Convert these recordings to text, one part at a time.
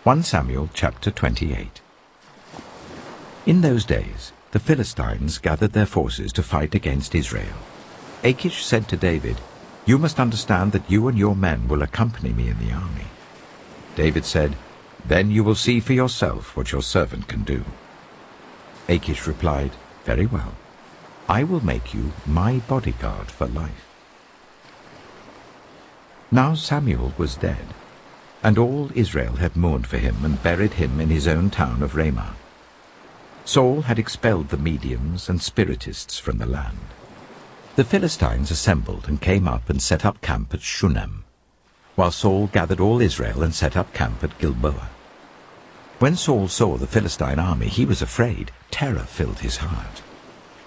1 Samuel chapter 28. In those days the Philistines gathered their forces to fight against Israel. Achish said to David, "You must understand that you and your men will accompany me in the army." David said, "Then you will see for yourself what your servant can do." Achish replied, "Very well. I will make you my bodyguard for life." Now Samuel was dead, and all Israel had mourned for him and buried him in his own town of Ramah. Saul had expelled the mediums and spiritists from the land. The Philistines assembled and came up and set up camp at Shunem, while Saul gathered all Israel and set up camp at Gilboa. When Saul saw the Philistine army, he was afraid. Terror filled his heart.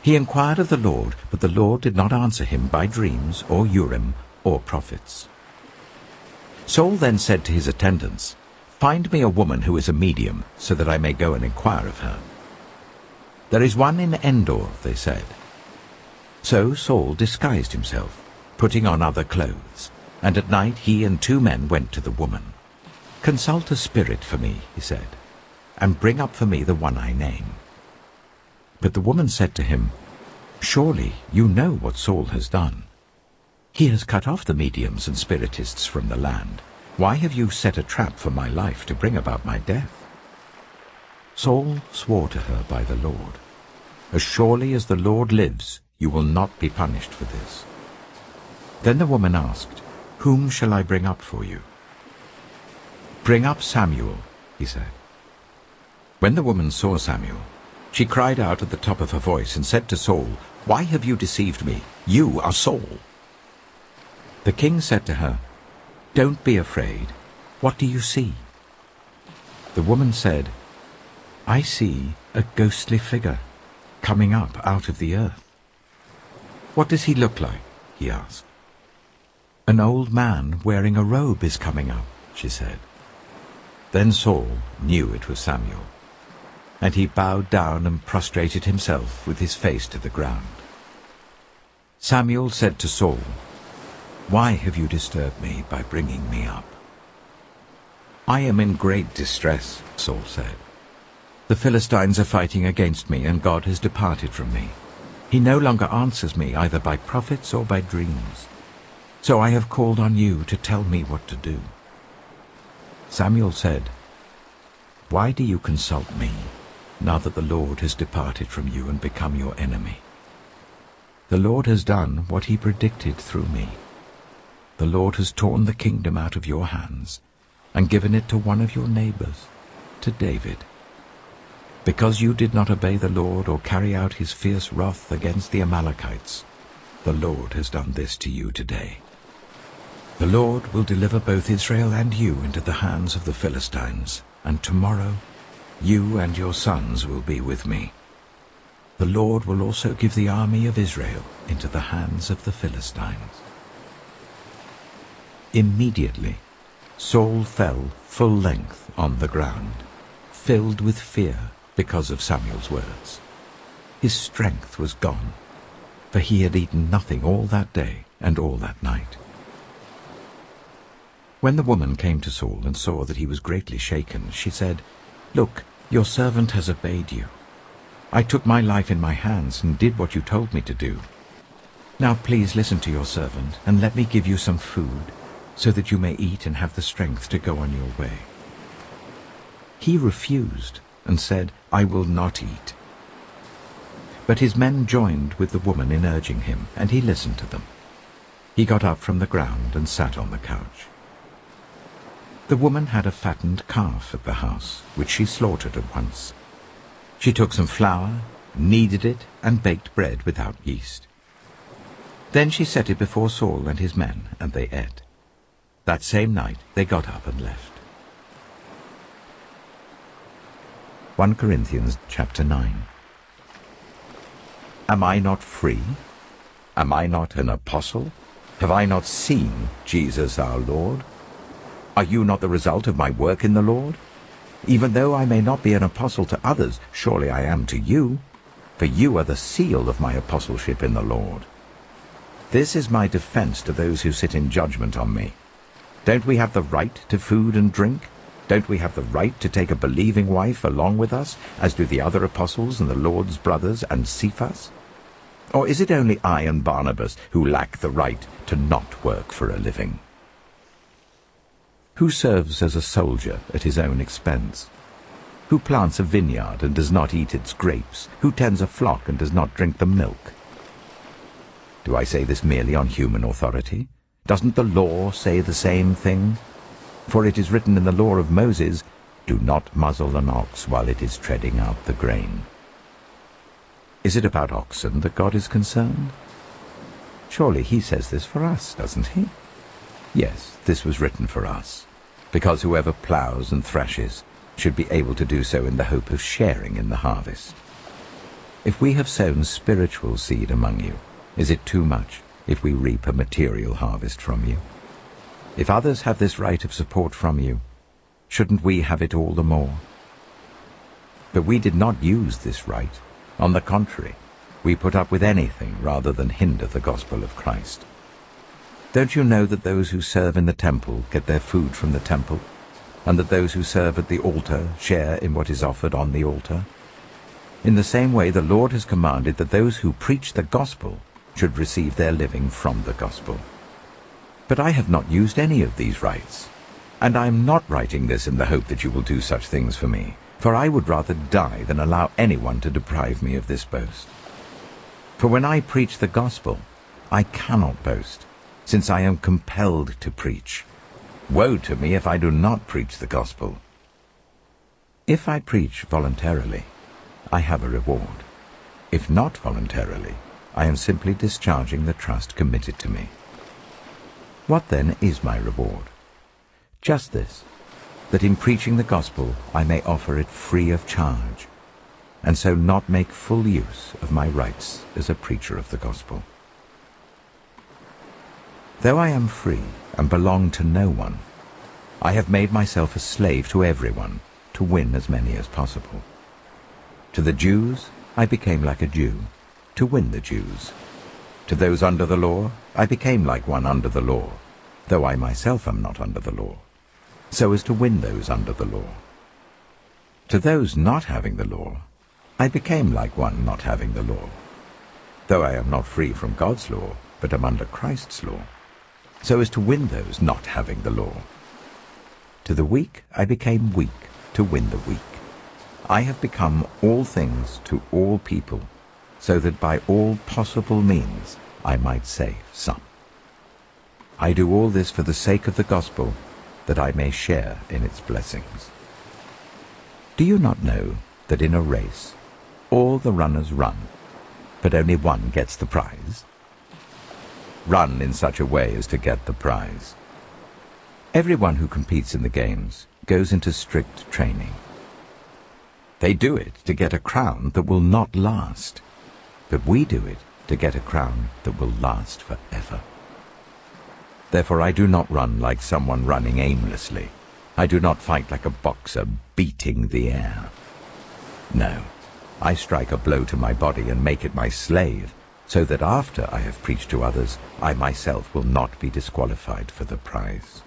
He inquired of the Lord, but the Lord did not answer him by dreams or Urim or prophets. Saul then said to his attendants, "Find me a woman who is a medium, so that I may go and inquire of her." "There is one in Endor," they said. So Saul disguised himself, putting on other clothes, and at night he and 2 men went to the woman. "Consult a spirit for me," he said, "and bring up for me the one I name." But the woman said to him, "Surely you know what Saul has done. He has cut off the mediums and spiritists from the land. Why have you set a trap for my life to bring about my death?" Saul swore to her by the Lord, "As surely as the Lord lives, you will not be punished for this." Then the woman asked, "Whom shall I bring up for you?" "Bring up Samuel," he said. When the woman saw Samuel, she cried out at the top of her voice and said to Saul, "Why have you deceived me? You are Saul." The king said to her, "Don't be afraid. What do you see?" The woman said, "I see a ghostly figure coming up out of the earth." "What does he look like?" he asked. "An old man wearing a robe is coming up," she said. Then Saul knew it was Samuel, and he bowed down and prostrated himself with his face to the ground. Samuel said to Saul, "Why have you disturbed me by bringing me up?" "I am in great distress," Saul said. "The Philistines are fighting against me, and God has departed from me. He no longer answers me either by prophets or by dreams. So I have called on you to tell me what to do." Samuel said, "Why do you consult me, now that the Lord has departed from you and become your enemy? The Lord has done what he predicted through me. The Lord has torn the kingdom out of your hands and given it to one of your neighbors, to David. Because you did not obey the Lord or carry out his fierce wrath against the Amalekites, the Lord has done this to you today. The Lord will deliver both Israel and you into the hands of the Philistines, and tomorrow you and your sons will be with me. The Lord will also give the army of Israel into the hands of the Philistines." Immediately Saul fell full length on the ground, filled with fear because of Samuel's words. His strength was gone, for he had eaten nothing all that day and all that night. When the woman came to Saul and saw that he was greatly shaken, she said, "Look, your servant has obeyed you. I took my life in my hands and did what you told me to do. Now please listen to your servant and let me give you some food, so that you may eat and have the strength to go on your way." He refused and said, "I will not eat." But his men joined with the woman in urging him, and he listened to them. He got up from the ground and sat on the couch. The woman had a fattened calf at the house, which she slaughtered at once. She took some flour, kneaded it, and baked bread without yeast. Then she set it before Saul and his men, and they ate. That same night they got up and left. 1 Corinthians chapter 9. Am I not free? Am I not an apostle? Have I not seen Jesus our Lord? Are you not the result of my work in the Lord? Even though I may not be an apostle to others, surely I am to you, for you are the seal of my apostleship in the Lord. This is my defense to those who sit in judgment on me. Don't we have the right to food and drink? Don't we have the right to take a believing wife along with us, as do the other apostles and the Lord's brothers and Cephas? Or is it only I and Barnabas who lack the right to not work for a living? Who serves as a soldier at his own expense? Who plants a vineyard and does not eat its grapes? Who tends a flock and does not drink the milk? Do I say this merely on human authority? Doesn't the law say the same thing? For it is written in the law of Moses, "Do not muzzle an ox while it is treading out the grain." Is it about oxen that God is concerned? Surely he says this for us, doesn't he? Yes, this was written for us, because whoever ploughs and thrashes should be able to do so in the hope of sharing in the harvest. If we have sown spiritual seed among you, is it too much if we reap a material harvest from you? If others have this right of support from you, shouldn't we have it all the more? But we did not use this right. On the contrary, we put up with anything rather than hinder the gospel of Christ. Don't you know that those who serve in the temple get their food from the temple, and that those who serve at the altar share in what is offered on the altar? In the same way, the Lord has commanded that those who preach the gospel should receive their living from the gospel. But I have not used any of these rights, and I am not writing this in the hope that you will do such things for me, for I would rather die than allow anyone to deprive me of this boast. For when I preach the gospel, I cannot boast, since I am compelled to preach. Woe to me if I do not preach the gospel. If I preach voluntarily, I have a reward. If not voluntarily, I am simply discharging the trust committed to me. What then is my reward? Just this, that in preaching the gospel I may offer it free of charge, and so not make full use of my rights as a preacher of the gospel. Though I am free and belong to no one, I have made myself a slave to everyone to win as many as possible. To the Jews I became like a Jew, to win the Jews. To those under the law I became like one under the law, though I myself am not under the law, so as to win those under the law. To those not having the law I became like one not having the law, though I am not free from God's law, but am under Christ's law, so as to win those not having the law. To the weak I became weak to win the weak. I have become all things to all people, so that by all possible means I might save some. I do all this for the sake of the gospel, that I may share in its blessings. Do you not know that in a race all the runners run, but only one gets the prize? Run in such a way as to get the prize. Everyone who competes in the games goes into strict training. They do it to get a crown that will not last, but we do it to get a crown that will last forever. Therefore I do not run like someone running aimlessly. I do not fight like a boxer beating the air. No, I strike a blow to my body and make it my slave, so that after I have preached to others, I myself will not be disqualified for the prize.